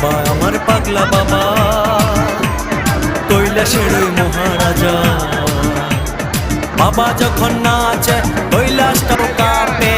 বাবা আমার পাগলা বাবা কৈলাসের ওই মহারাজা। বাবা যখন নাচে কৈলাসটাও কাঁপে,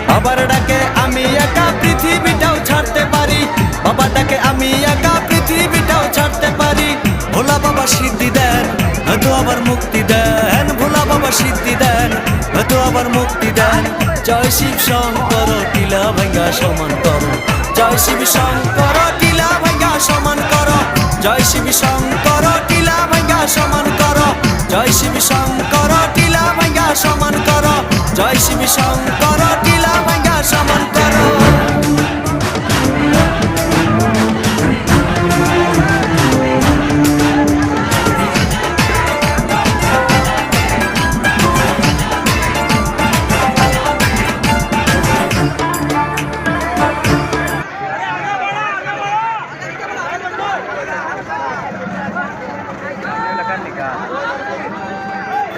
বাবার ডাকে আমি একা পৃথিবীটাও ছাড়তে পারি, বাবা ডাকে আমি একা পৃথিবীটাও ছাড়তে পারি। ভোলা বাবা সিদ্ধি দেন হয়তো আবার মুক্তি দেন, ভোলা বাবা সিদ্ধি দেন হয়তো আবার মুক্তি দেন। জয় শিব শঙ্কর টিলা ভাঙ্গা সমান করো, জয় শিব শঙ্কর টিলা ভাঙ্গা সমান করো, জয় শিব শঙ্কর টিলা ভাঙ্গা সমান করো, জয় শিব শঙ্কর টিলা ভাঙ্গা সমান করো, জয় শিব শঙ্কর টিলা ভাঙ্গা সমান করো।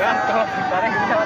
Ya, toh, barang kita.